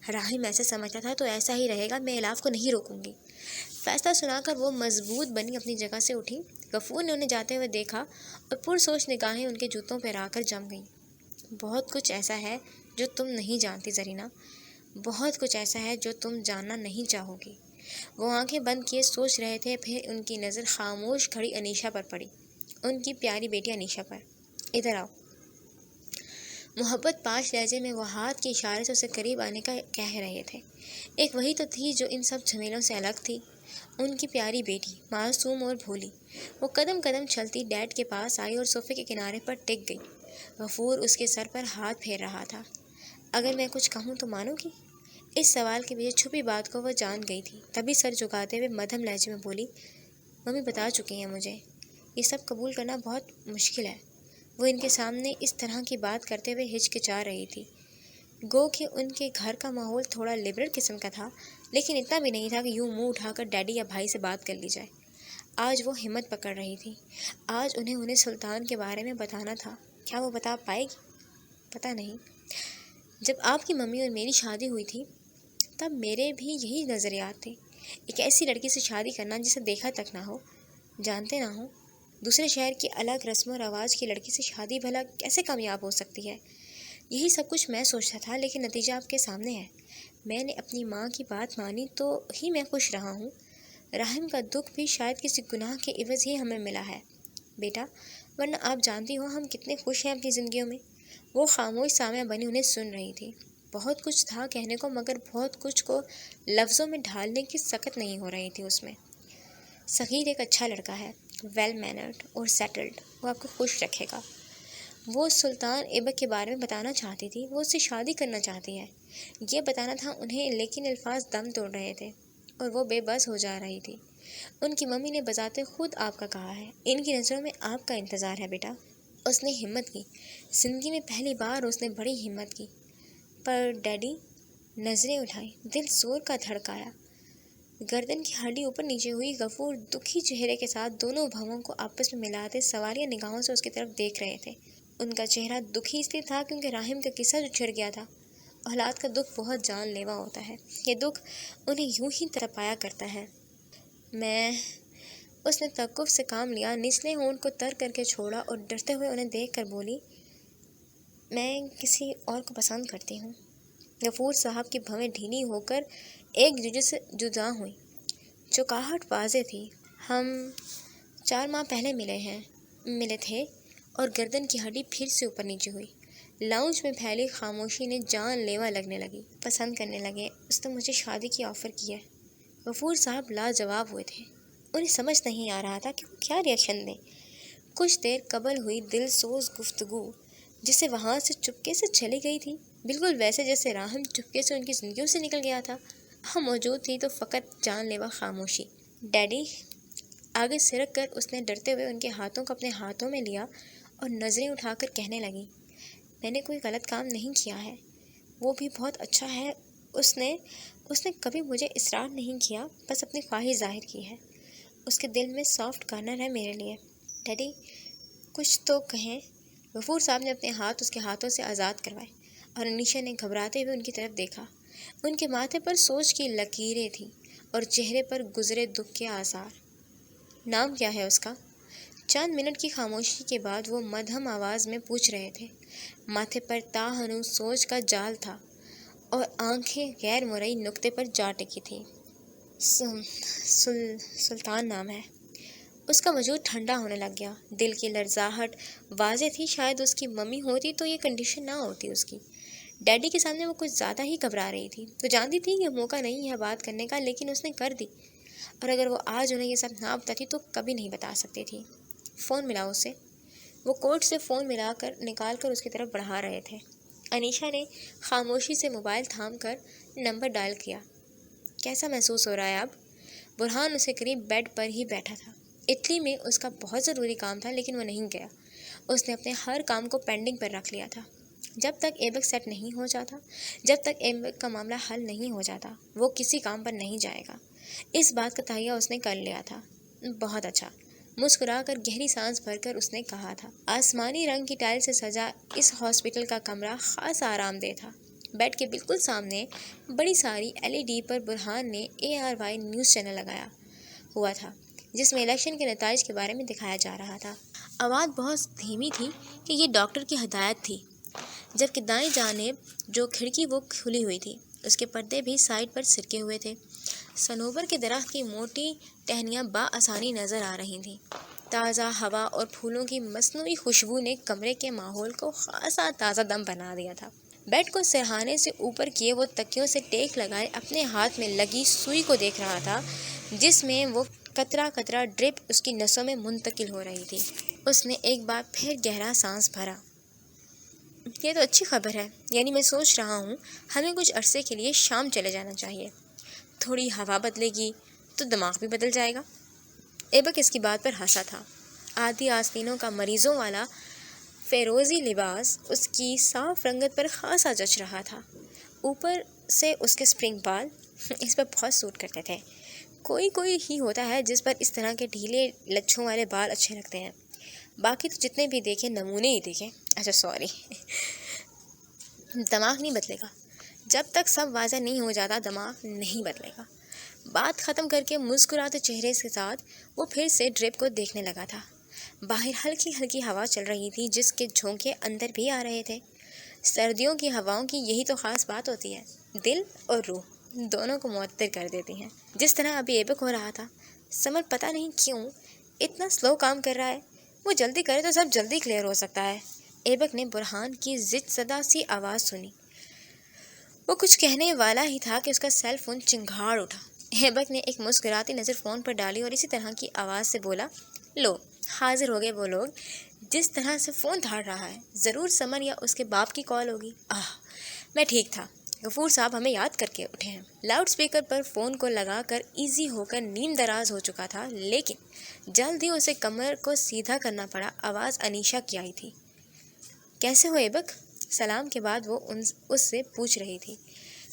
راہم ایسا سمجھتا تھا تو ایسا ہی رہے گا، میں الاف کو نہیں روکوں گی۔ فیصلہ سنا کر وہ مضبوط بنی اپنی جگہ سے اٹھی۔ غفور نے انہیں جاتے ہوئے دیکھا اور پرسوچ نگاہیں ان کے جوتوں پر آ کر جم گئیں۔ بہت کچھ ایسا ہے جو تم نہیں جانتی زرینہ، بہت کچھ ایسا ہے جو تم جاننا نہیں چاہو گی۔ وہ آنکھیں بند کیے سوچ رہے تھے، پھر ان کی نظر خاموش کھڑی انیشا پر پڑی، ان کی پیاری بیٹی انیشا پر۔ ادھر آؤ۔ محبت پاش لہجے میں وہ ہاتھ کے اشارے سے اسے قریب آنے کا کہہ رہے تھے۔ ایک وہی تو تھی جو ان سب جھمیلوں سے الگ تھی، ان کی پیاری بیٹی، معصوم اور بھولی۔ وہ قدم قدم چلتی ڈیڈ کے پاس آئی اور صوفے کے کنارے پر ٹک گئی۔ غفور اس کے سر پر ہاتھ پھیر رہا تھا۔ اگر میں کچھ کہوں تو مانو گی؟ اس سوال کے پیچھے چھپی بات کو وہ جان گئی تھی، تبھی سر جھکاتے ہوئے مدھم لہجے میں بولی، ممی بتا چکی ہیں مجھے، یہ سب قبول کرنا بہت مشکل ہے۔ وہ ان کے سامنے اس طرح کی بات کرتے ہوئے ہچکچا رہی تھی۔ گو کہ ان کے گھر کا ماحول تھوڑا لبرل قسم کا تھا، لیکن اتنا بھی نہیں تھا کہ یوں منہ اٹھا کر ڈیڈی یا بھائی سے بات کر لی جائے۔ آج وہ ہمت پکڑ رہی تھی، آج انہیں سلطان کے بارے میں بتانا تھا۔ کیا وہ بتا پائے گی؟ پتہ نہیں۔ جب آپ کی ممی اور میری شادی ہوئی تھی تب میرے بھی یہی نظریات تھے، ایک ایسی لڑکی سے شادی کرنا جسے دیکھا تک نہ ہو، جانتے نہ ہو، دوسرے شہر کی الگ رسم و رواج کی لڑکی سے شادی بھلا کیسے کامیاب ہو سکتی ہے؟ یہی سب کچھ میں سوچتا تھا، لیکن نتیجہ آپ کے سامنے ہے۔ میں نے اپنی ماں کی بات مانی تو ہی میں خوش رہا ہوں۔ راہم کا دکھ بھی شاید کسی گناہ کے عوض ہی ہمیں ملا ہے بیٹا، ورنہ آپ جانتی ہو ہم کتنے خوش ہیں اپنی زندگیوں میں۔ وہ خاموش سامعہ بنی انہیں سن رہی تھی۔ بہت کچھ تھا کہنے کو، مگر بہت کچھ کو لفظوں میں ڈھالنے کی سکت نہیں ہو رہی تھی اس میں۔ صغیر ایک اچھا لڑکا ہے، ویل مینرڈ اور سیٹلڈ، وہ آپ کو خوش رکھے گا۔ وہ سلطان ایبک کے بارے میں بتانا چاہتی تھی، وہ اس سے شادی کرنا چاہتی ہے، یہ بتانا تھا انہیں، لیکن الفاظ دم توڑ رہے تھے اور وہ بے بس ہو جا رہی تھی۔ ان کی ممی نے بذات خود آپ کا کہا ہے، ان کی نظروں میں آپ کا انتظار ہے بیٹا۔ اس نے ہمت کی، زندگی میں پہلی بار اس نے بڑی ہمت کی۔ پر ڈیڈی، نظریں اٹھائیں، دل زور کا دھڑکایا، گردن کی ہڈی اوپر نیچے ہوئی۔ غفور دکھی چہرے کے ساتھ دونوں بھووں کو آپس میں ملاتے سوالیہ نگاہوں سے اس کی طرف دیکھ رہے تھے۔ ان کا چہرہ دکھی اس لیے تھا کیونکہ راہم کا قصہ جو چھڑ گیا تھا۔ اولاد کا دکھ بہت جان لیوا ہوتا ہے، یہ دکھ انہیں یوں ہی تڑپایا کرتا ہے۔ اس نے توقف سے کام لیا، نچلے ہونٹ کو تر کر کے چھوڑا اور ڈرتے ہوئے انہیں دیکھ کر بولی، میں کسی اور کو پسند کرتی ہوں۔ غفور صاحب کی بھویں ڈھیلی ہو کر ایک دوسرے سے جدا ہوئیں۔ چوکاہٹ واضح تھی۔ ہم 4 ماہ پہلے ملے تھے، اور گردن کی ہڈی پھر سے اوپر نیچے ہوئی۔ لاؤنج میں پھیلی خاموشی نے جان لیوا لگنے لگی۔ پسند کرنے لگے، اس نے مجھے شادی کی آفر کی ہے۔ غفور صاحب لاجواب ہوئے تھے، انہیں سمجھ نہیں آ رہا تھا کہ وہ کیا ریئیکشن دیں۔ کچھ دیر قبل ہوئی دل سوز گفتگو جسے وہاں سے چپکے سے چلی گئی تھی، بالکل ویسے جیسے راہم چپکے سے ان کی زندگیوں سے نکل گیا تھا، ہم موجود تھی تو فقط جان لیوا خاموشی۔ ڈیڈی، آگے سرک کر اس نے ڈرتے ہوئے ان کے ہاتھوں کو اپنے ہاتھوں میں لیا اور نظریں اٹھا کر کہنے لگی، میں نے کوئی غلط کام نہیں کیا ہے، وہ بھی بہت اچھا ہے۔ اس نے کبھی مجھے اصرار نہیں کیا، بس اپنی خواہش ظاہر کی ہے۔ اس کے دل میں سافٹ کارنر ہے میرے لیے۔ ڈیڈی، کچھ تو کہیں۔ غفور صاحب نے اپنے ہاتھ اس کے ہاتھوں سے آزاد کروائے اور انیشا نے گھبراتے ہوئے ان کی طرف دیکھا۔ ان کے ماتھے پر سوچ کی لکیریں تھیں اور چہرے پر گزرے دکھ کے آثار۔ نام کیا ہے اس کا؟ چند منٹ کی خاموشی کے بعد وہ مدھم آواز میں پوچھ رہے تھے۔ ماتھے پر تا ہنوز سوچ کا جال تھا اور آنکھیں غیر مرئی نقطے پر جا ٹکی تھیں۔ سلطان نام ہے۔ اس کا وجود ٹھنڈا ہونے لگ گیا، دل کی لرزاہٹ واضح تھی۔ شاید اس کی ممی ہوتی تو یہ کنڈیشن نہ ہوتی اس کی۔ ڈیڈی کے سامنے وہ کچھ زیادہ ہی گھبرا رہی تھی۔ وہ جانتی تھی کہ موقع نہیں ہے بات کرنے کا، لیکن اس نے کر دی، اور اگر وہ آج انہیں یہ سب نہ بتاتی تو کبھی نہیں بتا سکتی تھی۔ فون ملا اسے۔ وہ کوٹ سے فون نکال کر اس کی طرف بڑھا رہے تھے۔ انیشا نے خاموشی سے موبائل تھام کر نمبر ڈائل کیا۔ کیسا محسوس ہو رہا ہے اب؟ برہان اسے قریب بیڈ پر ہی بیٹھا تھا۔ اٹلی میں اس کا بہت ضروری کام تھا، لیکن وہ نہیں گیا۔ اس نے اپنے ہر کام کو پینڈنگ پر رکھ لیا تھا۔ جب تک ایبک سیٹ نہیں ہو جاتا، جب تک ایبک کا معاملہ حل نہیں ہو جاتا، وہ کسی کام پر نہیں جائے گا۔ اس بات کا تہیہ اس نے کر لیا تھا۔ بہت اچھا، مسکرا کر گہری سانس بھر کر اس نے کہا تھا۔ آسمانی رنگ کی ٹائل سے سجا اس ہاسپٹل کا کمرہ خاص آرام دہ تھا۔ بیڈ کے بالکل سامنے بڑی ساری LED پر برہان نے ARY نیوز چینل لگایا ہوا تھا، جس میں الیکشن کے نتائج کے بارے میں دکھایا جا رہا تھا۔ آواز بہت دھیمی تھی کہ یہ ڈاکٹر کی ہدایت تھی، جبکہ دائیں جانب جو کھڑکی وہ کھلی ہوئی تھی، اس کے پردے بھی سائڈ پر سرکے ہوئے تھے۔ صنوبر کے درخت کی موٹی ٹہنیاں بآسانی نظر آ رہی تھیں۔ تازہ ہوا اور پھولوں کی مصنوعی خوشبو نے کمرے کے ماحول کو خاصا تازہ دم بنا دیا تھا۔ بیڈ کو سرہانے سے اوپر کیے وہ تکیوں سے ٹیک لگائے اپنے ہاتھ میں لگی سوئی کو دیکھ رہا تھا، جس میں وہ قطرہ قطرہ ڈرپ اس کی نسوں میں منتقل ہو رہی تھی۔ اس نے ایک بار پھر گہرا سانس بھرا۔ یہ تو اچھی خبر ہے، یعنی میں سوچ رہا ہوں ہمیں کچھ عرصے کے لیے شام چلے جانا چاہیے۔ تھوڑی ہوا بدلے گی تو دماغ بھی بدل جائے گا۔ ایبک اس کی بات پر ہنسا تھا۔ آدھی آستینوں کا مریضوں والا فیروزی لباس اس کی صاف رنگت پر خاصا جچ رہا تھا۔ اوپر سے اس کے سپرنگ بال اس پر بہت سوٹ کرتے تھے۔ کوئی ہی ہوتا ہے جس پر اس طرح کے ڈھیلے لچھوں والے بال اچھے لگتے ہیں، باقی تو جتنے بھی دیکھے نمونے ہی دیکھے۔ اچھا سوری، دماغ نہیں بدلے گا جب تک سب واضح نہیں ہو جاتا، دماغ نہیں بدلے گا۔ بات ختم کر کے مسکراتے چہرے کے ساتھ وہ پھر سے ڈرپ کو دیکھنے لگا تھا۔ باہر ہلکی ہلکی ہوا چل رہی تھی، جس کے جھونکے اندر بھی آ رہے تھے۔ سردیوں کی ہواؤں کی یہی تو خاص بات ہوتی ہے، دل اور روح دونوں کو معطر کر دیتی ہیں۔ جس طرح ابھی ایبک ہو رہا تھا، سمر پتہ نہیں کیوں اتنا سلو کام کر رہا ہے۔ وہ جلدی کرے تو سب جلدی کلیئر ہو سکتا ہے۔ ایبک نے برہان کی زچ زدہ سی آواز سنی۔ وہ کچھ کہنے والا ہی تھا کہ اس کا سیل فون چنگھاڑ اٹھا۔ ایبک نے ایک مسکراتی نظر فون پر ڈالی اور اسی طرح کی آواز سے بولا، لو حاضر ہو گئے وہ لوگ۔ جس طرح سے فون دھاڑ رہا ہے، ضرور سمر یا اس کے باپ کی کال ہوگی۔ میں ٹھیک تھا، غفور صاحب ہمیں یاد کر کے اٹھے ہیں۔ لاؤڈ سپیکر پر فون کو لگا کر ایزی ہو کر نیم دراز ہو چکا تھا، لیکن جلد ہی اسے کمر کو سیدھا کرنا پڑا۔ آواز انیشا کی آئی تھی۔ کیسے ہو ایبک؟ سلام کے بعد وہ اس سے پوچھ رہی تھی۔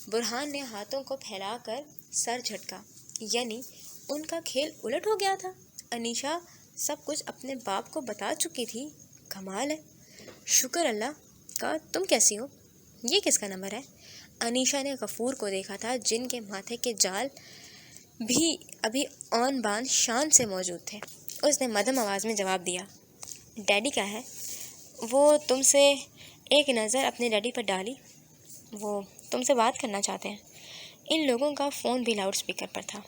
برہان نے ہاتھوں کو پھیلا کر سر جھٹکا، یعنی ان کا کھیل الٹ ہو گیا تھا۔ انیشا سب کچھ اپنے باپ کو بتا چکی تھی۔ کمال ہے، شکر اللہ کا۔ تم کیسی ہو؟ یہ کس کا نمبر ہے؟ انیشا نے غفور کو دیکھا تھا، جن کے ماتھے کے جال بھی ابھی آن بان شان سے موجود تھے۔ اس نے مدھم آواز میں جواب دیا، ڈیڈی کا ہے؟ وہ تم سے ایک نظر اپنے ڈیڈی پر ڈالی، وہ تم سے بات کرنا چاہتے ہیں۔ ان لوگوں کا فون بھی لاؤڈ سپیکر پر تھا۔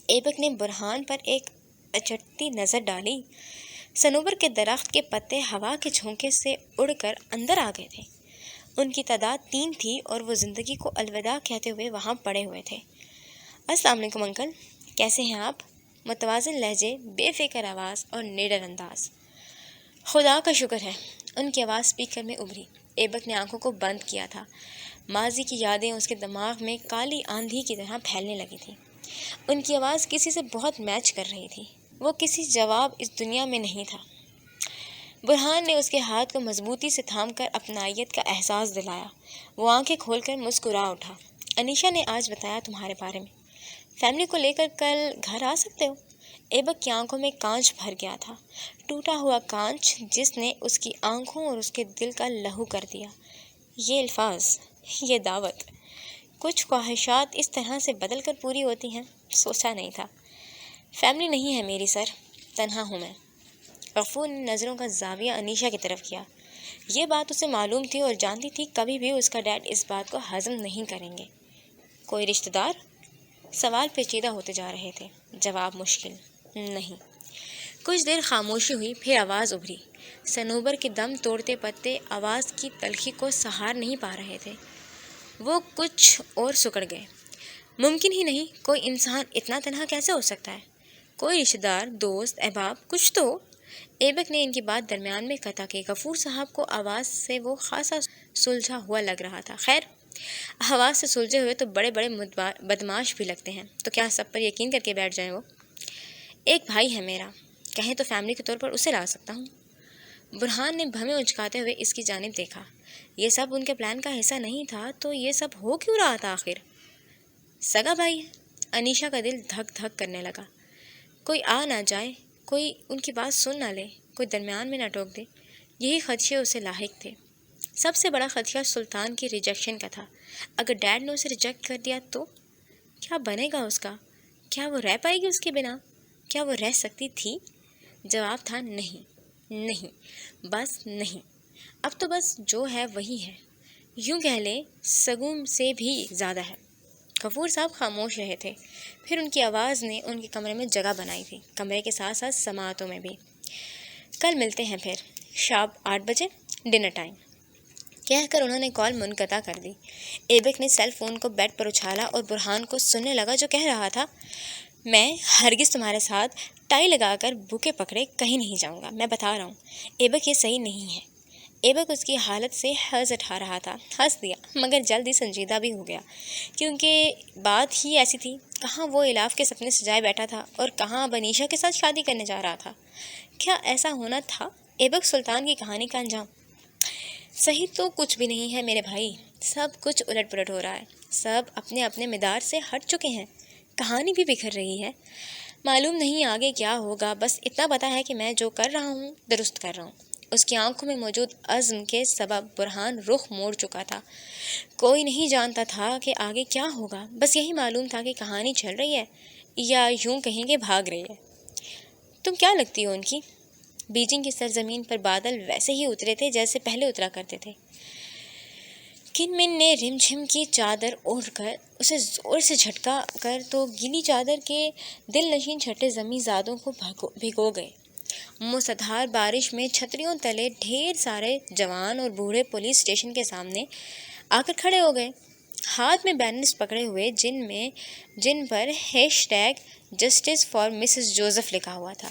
ایبک نے برہان پر ایک اچٹتی نظر ڈالی۔ صنوبر کے درخت کے پتے ہوا کے جھونکے سے اڑ کر اندر آ گئے تھے۔ ان کی تعداد 3 تھی اور وہ زندگی کو الوداع کہتے ہوئے وہاں پڑے ہوئے تھے۔ السلام علیکم انکل، کیسے ہیں آپ؟ متوازن لہجے، بے فکر آواز اور نڈر انداز۔ خدا کا شکر ہے، ان کی آواز سپیکر میں ابھری۔ ایبک نے آنکھوں کو بند کیا تھا۔ ماضی کی یادیں اس کے دماغ میں کالی آندھی کی طرح پھیلنے لگی تھیں۔ ان کی آواز کسی سے بہت میچ کر رہی تھی۔ وہ کسی جواب اس دنیا میں نہیں تھا۔ برہان نے اس کے ہاتھ کو مضبوطی سے تھام کر اپنائیت کا احساس دلایا۔ وہ آنکھیں کھول کر مسکرا اٹھا۔ انیشا نے آج بتایا تمہارے بارے میں، فیملی کو لے کر کل گھر آ سکتے ہو؟ ایبک کی آنکھوں میں کانچ بھر گیا تھا، ٹوٹا ہوا کانچ جس نے اس کی آنکھوں اور اس کے دل کا لہو کر دیا۔ یہ الفاظ، یہ دعوت، کچھ خواہشات اس طرح سے بدل کر پوری ہوتی ہیں، سوچا نہیں تھا۔ فیملی نہیں ہے میری سر، تنہا ہوں میں۔ غفور نے نظروں کا زاویہ انیشا کی طرف کیا۔ یہ بات اسے معلوم تھی اور جانتی تھی کبھی بھی اس کا ڈیڈ اس بات کو ہضم نہیں کریں گے۔ کوئی رشتہ دار؟ سوال پیچیدہ ہوتے جا رہے تھے، جواب مشکل۔ نہیں۔ کچھ دیر خاموشی ہوئی، پھر آواز ابھری۔ صنوبر کے دم توڑتے پتے آواز کی تلخی کو سہار نہیں پا رہے تھے۔ وہ کچھ اور سکڑ گئے۔ ممکن ہی نہیں، کوئی انسان اتنا تنہا کیسے ہو سکتا ہے؟ کوئی رشتہ دار، دوست، احباب، کچھ تو۔ ایبک نے ان کی بات درمیان میں قطع کی۔ غفور صاحب کو آواز سے وہ خاصا سلجھا ہوا لگ رہا تھا۔ خیر، آواز سے سلجھے ہوئے تو بڑے بڑے بدماش بھی لگتے ہیں، تو کیا سب پر یقین کر کے بیٹھ جائیں؟ وہ ایک بھائی ہے میرا، کہیں تو فیملی کے طور پر اسے لا سکتا ہوں۔ برہان نے بھویں اچکاتے ہوئے اس کی جانب دیکھا۔ یہ سب ان کے پلان کا حصہ نہیں تھا تو یہ سب ہو کیوں رہا تھا آخر؟ سگا بھائی ہے۔ انیشا کا دل دھک دھک کرنے لگا۔ کوئی آ نہ جائے، کوئی ان کی بات سن نہ لے، کوئی درمیان میں نہ ٹوک دے، یہی خدشے اسے لاحق تھے۔ سب سے بڑا خدشہ سلطان کی ریجیکشن کا تھا۔ اگر ڈیڈ نے اسے ریجیکٹ کر دیا تو کیا بنے گا اس کا؟ کیا وہ رہ پائے گی اس کے بنا؟ کیا وہ رہ سکتی تھی؟ جواب تھا نہیں، بس نہیں۔ اب تو بس جو ہے وہی ہے، یوں کہہ لیں سگوں سے بھی زیادہ ہے۔ غفور صاحب خاموش رہے تھے، پھر ان کی آواز نے ان کے کمرے میں جگہ بنائی تھی، کمرے کے ساتھ ساتھ سماعتوں میں بھی۔ کل ملتے ہیں پھر، شارپ 8 بجے، ڈنر ٹائم، کہہ کر انہوں نے کال منقطع کر دی۔ ایبک نے سیل فون کو بیڈ پر اچھالا اور برہان کو سننے لگا جو کہہ رہا تھا، میں ہرگز تمہارے ساتھ ٹائی لگا کر بوکے پکڑے کہیں نہیں جاؤں گا، میں بتا رہا ہوں ایبک یہ صحیح نہیں ہے۔ ایبک اس کی حالت سے حظ اٹھا رہا تھا، ہنس دیا مگر جلد ہی سنجیدہ بھی ہو گیا، کیونکہ بات ہی ایسی تھی۔ کہاں وہ الاف کے سپنے سجائے بیٹھا تھا اور کہاں بنیشا کے ساتھ شادی کرنے جا رہا تھا۔ کیا ایسا ہونا تھا ایبک سلطان کی کہانی کا انجام؟ صحیح تو کچھ بھی نہیں ہے میرے بھائی، سب کچھ الٹ پلٹ ہو رہا ہے، سب اپنے اپنے مدار سے ہٹ چکے ہیں، کہانی بھی بکھر رہی ہے۔ معلوم نہیں آگے کیا ہوگا، بس اتنا پتا ہے کہ میں جو کر رہا ہوں درست کر رہا ہوں۔ اس کی آنکھوں میں موجود عزم کے سبب برہان رخ موڑ چکا تھا۔ کوئی نہیں جانتا تھا کہ آگے کیا ہوگا، بس یہی معلوم تھا کہ کہانی چل رہی ہے یا یوں کہیں کہ بھاگ رہی ہے۔ تم کیا لگتی ہو ان کی؟ بیجنگ کی سرزمین پر بادل ویسے ہی اترے تھے جیسے پہلے اترا کرتے تھے۔ کنمن نے رم جھم کی چادر اوڑھ کر اسے زور سے جھٹکا کر تو گیلی چادر کے دل نشین چھٹے زمیں زادوں کو بھگو گئے۔ موسلادھار بارش میں چھتریوں تلے ڈھیر سارے جوان اور بوڑھے پولیس اسٹیشن کے سامنے آ کر کھڑے ہو گئے، ہاتھ میں بینرز پکڑے ہوئے جن پر #جسٹس فار مسز جوزف لکھا ہوا تھا۔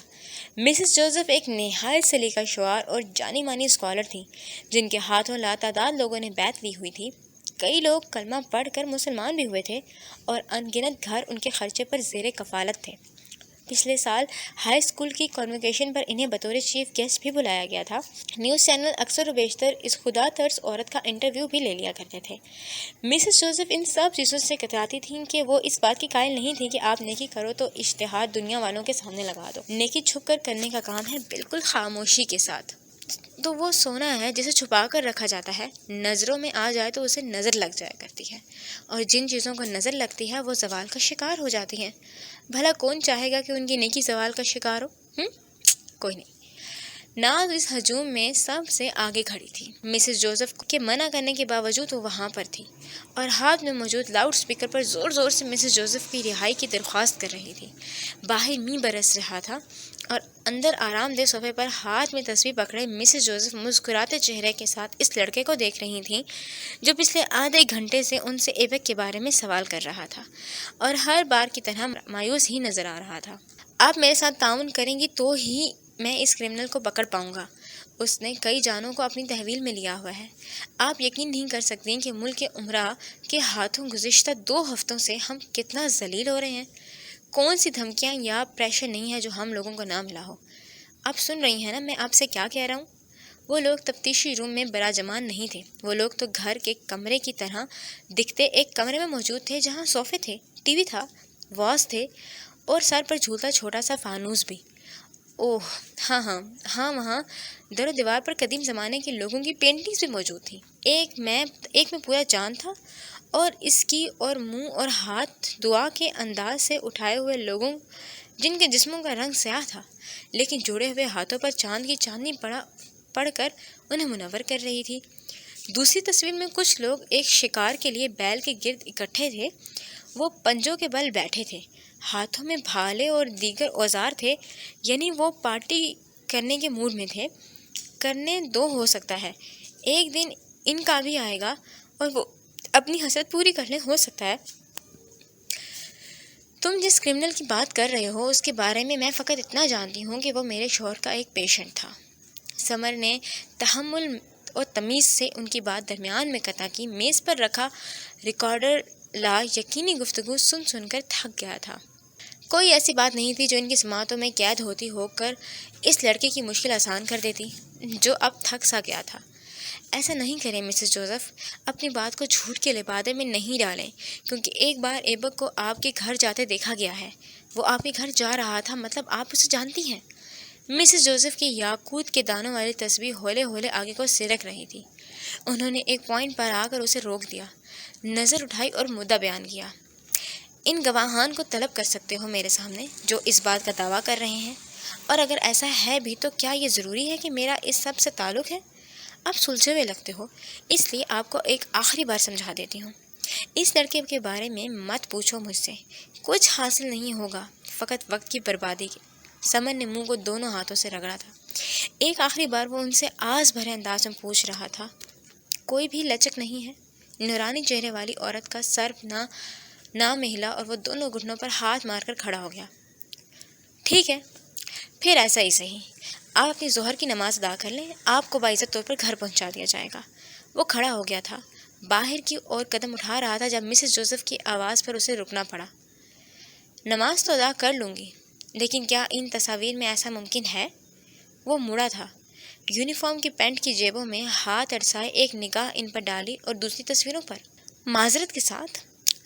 مسز جوزف ایک نہایت سلیقہ شعار اور جانی مانی اسکالر تھیں، جن کے ہاتھوں لاتعداد لوگوں نے بیعت لی ہوئی تھی۔ کئی لوگ کلمہ پڑھ کر مسلمان بھی ہوئے تھے اور ان گنت گھر ان کے خرچے پر زیر کفالت تھے۔ پچھلے سال ہائی اسکول کی کانوکیشن پر انہیں بطور چیف گیسٹ بھی بلایا گیا تھا۔ نیوز چینل اکثر و بیشتر اس خدا ترس عورت کا انٹرویو بھی لے لیا کرتے تھے۔ مسز جوزف ان سب چیزوں سے کتراتی تھیں کہ وہ اس بات کی قائل نہیں تھی کہ آپ نیکی کرو تو اشتہار دنیا والوں کے سامنے لگا دو۔ نیکی چھپ کر کرنے کا کام ہے، بالکل خاموشی کے ساتھ۔ تو وہ سونا ہے جسے چھپا کر رکھا جاتا ہے، نظروں میں آ جائے تو اسے نظر لگ جایا کرتی ہے، اور جن چیزوں کو نظر لگتی ہے وہ زوال کا شکار ہو جاتی ہیں۔ بھلا کون چاہے گا کہ ان کی نیکی زوال کا شکار ہو؟ کوئی نہیں۔ ناز اس ہجوم میں سب سے آگے کھڑی تھی۔ مسز جوزف کے منع کرنے کے باوجود وہ وہاں پر تھی اور ہاتھ میں موجود لاؤڈ سپیکر پر زور زور سے مسز جوزف کی رہائی کی درخواست کر رہی تھی۔ باہر می برس رہا تھا اور اندر آرام دہ صوفے پر ہاتھ میں تسبیح پکڑے مسز جوزف مسکراتے چہرے کے ساتھ اس لڑکے کو دیکھ رہی تھیں جو پچھلے آدھے گھنٹے سے ان سے ایبک کے بارے میں سوال کر رہا تھا اور ہر بار کی طرح مایوس ہی نظر آ رہا تھا۔ آپ میرے ساتھ تعاون کریں گی تو ہی میں اس کرمنل کو پکڑ پاؤں گا، اس نے کئی جانوں کو اپنی تحویل میں لیا ہوا ہے۔ آپ یقین نہیں کر سکتی کہ ملک کے امراء کے ہاتھوں گزشتہ 2 ہفتوں سے ہم کتنا ذلیل ہو رہے ہیں۔ کون سی دھمکیاں یا پریشر نہیں ہے جو ہم لوگوں کو نہ ملا ہو۔ آپ سن رہی ہیں نا میں آپ سے کیا کہہ رہا ہوں؟ وہ لوگ تفتیشی روم میں براجمان نہیں تھے، وہ لوگ تو گھر کے کمرے کی طرح دکھتے ایک کمرے میں موجود تھے جہاں صوفے تھے، ٹی وی تھا، واز تھے اور سر پر جھولتا چھوٹا سا فانوس بھی۔ اوہ ہاں وہاں در و دیوار پر قدیم زمانے کے لوگوں کی پینٹنگز بھی موجود تھیں۔ ایک میں پورا چاند تھا اور اس کی اور منہ اور ہاتھ دعا کے انداز سے اٹھائے ہوئے لوگوں جن کے جسموں کا رنگ سیاہ تھا، لیکن جڑے ہوئے ہاتھوں پر چاند کی چاندنی پڑھ کر انہیں منور کر رہی تھی۔ دوسری تصویر میں کچھ لوگ ایک شکار کے لیے بیل کے گرد اکٹھے تھے، وہ پنجوں کے بل بیٹھے تھے، ہاتھوں میں بھالے اور دیگر اوزار تھے، یعنی وہ پارٹی کرنے کے موڈ میں تھے۔ کرنے دو، ہو سکتا ہے ایک دن ان کا بھی آئے گا اور وہ اپنی حسرت پوری کر لیں، ہو سکتا ہے۔ تم جس کرمنل کی بات کر رہے ہو اس کے بارے میں فقط اتنا جانتی ہوں کہ وہ میرے شوہر کا ایک پیشنٹ تھا۔ سمر نے تحمل اور تمیز سے ان کی بات درمیان میں قطع کی۔ میز پر رکھا ریکارڈر لا یقینی گفتگو سن کر تھک گیا تھا۔ کوئی ایسی بات نہیں تھی جو ان کی سماعتوں میں قید ہوتی ہو کر اس لڑکے کی مشکل آسان کر دیتی، جو اب تھک سا گیا تھا۔ ایسا نہیں کریں مسز جوزف، اپنی بات کو جھوٹ کے لبادے میں نہیں ڈالیں، کیونکہ ایک بار ایبک کو آپ کے گھر جاتے دیکھا گیا ہے۔ وہ آپ کے گھر جا رہا تھا، مطلب آپ اسے جانتی ہیں۔ مسز جوزف کی یاقوت کے دانوں والی تسبیح ہولے ہولے آگے کو سرک رہی تھی۔ انہوں نے ایک پوائنٹ پر آ کر اسے روک دیا، نظر اٹھائی اور مدعا بیان کیا۔ ان گواہان کو طلب کر سکتے ہو میرے سامنے جو اس بات کا دعویٰ کر رہے ہیں، اور اگر ایسا ہے بھی تو کیا یہ ضروری ہے کہ میرا اس سب سے تعلق ہے؟ آپ سلجھے ہوئے لگتے ہو، اس لیے آپ کو ایک آخری بار سمجھا دیتی ہوں۔ اس لڑکے کے بارے میں مت پوچھو مجھ سے، کچھ حاصل نہیں ہوگا، فقط وقت کی بربادی کی۔ سمر نے منہ کو دونوں ہاتھوں سے رگڑا تھا۔ ایک آخری بار وہ ان سے آس بھرے انداز میں پوچھ رہا تھا۔ کوئی بھی لچک نہیں ہے؟ نورانی چہرے والی عورت کا سر نہ مہلا اور وہ دونوں گھٹنوں پر ہاتھ مار کر کھڑا ہو گیا۔ ٹھیک ہے، پھر ایسا ہی صحیح، آپ اپنی ظہر کی نماز ادا کر لیں، آپ کو باعزت طور پر گھر پہنچا دیا جائے گا۔ وہ کھڑا ہو گیا تھا، باہر کی اور قدم اٹھا رہا تھا جب مسز جوزف کی آواز پر اسے رکنا پڑا۔ نماز تو ادا کر لوں گی، لیکن کیا ان تصاویر میں ایسا ممکن ہے؟ وہ مڑا تھا، یونیفارم کی پینٹ کی جیبوں میں ہاتھ اڑسائے ایک نگاہ ان پر ڈالی اور دوسری تصویروں پر۔ معذرت کے ساتھ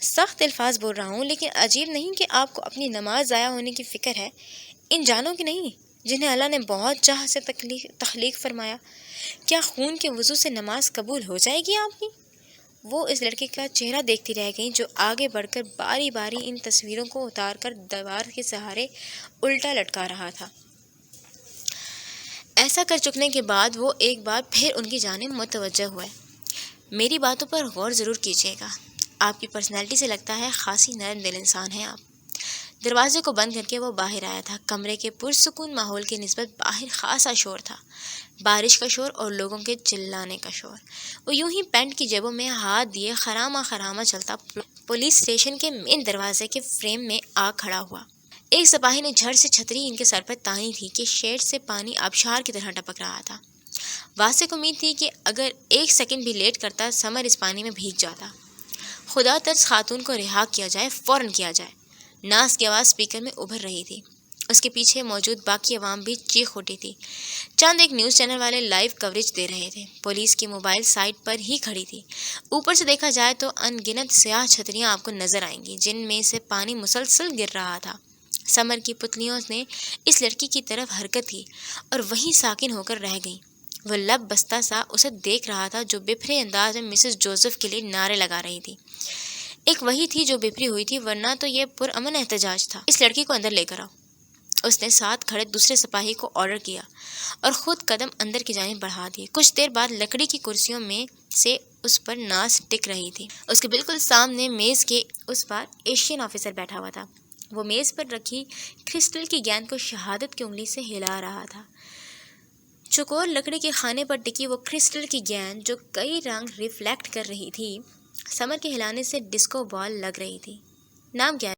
سخت الفاظ بول رہا ہوں، لیکن عجیب نہیں کہ آپ کو اپنی نماز ضائع ہونے کی فکر ہے، ان جانوں کی نہیں جنہیں اللہ نے بہت چاہ سے تخلیق فرمایا۔ کیا خون کے وضو سے نماز قبول ہو جائے گی آپ کی؟ وہ اس لڑکے کا چہرہ دیکھتی رہ گئی جو آگے بڑھ کر باری باری ان تصویروں کو اتار کر دیوار کے سہارے الٹا لٹکا رہا تھا۔ ایسا کر چکنے کے بعد وہ ایک بار پھر ان کی جانب متوجہ ہوئے۔ میری باتوں پر غور ضرور کیجیے گا، آپ کی پرسنالٹی سے لگتا ہے خاصی نرم دل انسان ہیں آپ۔ دروازے کو بند کر کے وہ باہر آیا تھا۔ کمرے کے پرسکون ماحول کی نسبت باہر خاصا شور تھا، بارش کا شور اور لوگوں کے چلانے کا شور۔ وہ یوں ہی پینٹ کی جیبوں میں ہاتھ دیے خرامہ چلتا پولیس اسٹیشن کے مین دروازے کے فریم میں آ کھڑا ہوا۔ ایک سپاہی نے جھٹ سے چھتری ان کے سر پر تانی تھی کہ شیڈ سے پانی آبشار کی طرح ٹپک رہا تھا۔ واسع کو امید تھی کہ اگر ایک سیکنڈ بھی لیٹ کرتا سمر اس پانی میں بھیگ جاتا۔ خدا ترس خاتون کو رہا کیا جائے، فوراً کیا جائے۔ ناز کی آواز سپیکر میں ابھر رہی تھی۔ اس کے پیچھے موجود باقی عوام بھی چیخ اٹھی تھی۔ چند ایک نیوز چینل والے لائیو کوریج دے رہے تھے۔ پولیس کی موبائل سائٹ پر ہی کھڑی تھی۔ اوپر سے دیکھا جائے تو ان گنت سیاہ چھتریاں آپ کو نظر آئیں گی جن میں سے پانی مسلسل گر رہا تھا۔ سمر کی پتلیوں نے اس لڑکی کی طرف حرکت کی اور وہیں ساکن ہو کر رہ گئیں۔ وہ لب بستہ سا اسے دیکھ رہا تھا جو بپھرے انداز میں مسز جوزف کے لیے نعرے لگا رہی تھی۔ ایک وہی تھی جو بپھری ہوئی تھی، ورنہ تو یہ پرامن احتجاج تھا۔ اس لڑکی کو اندر لے کر آؤ، اس نے ساتھ کھڑے دوسرے سپاہی کو آرڈر کیا اور خود قدم اندر کی جانب بڑھا دیے۔ کچھ دیر بعد لکڑی کی کرسیوں میں سے اس پر ناز ٹک رہی تھی۔ اس کے بالکل سامنے میز کے اس پار ایشین آفیسر بیٹھا ہوا تھا۔ وہ میز پر رکھی کرسٹل کی گیند کو شہادت کی انگلی سے ہلا رہا تھا۔ چوکور لکڑی کے خانے پر ٹکی وہ کرسٹل کی گیند جو کئی رنگ ریفلیکٹ کر رہی تھی، سمر کے ہلانے سے ڈسکو بال لگ رہی تھی۔ نام کیا ہے؟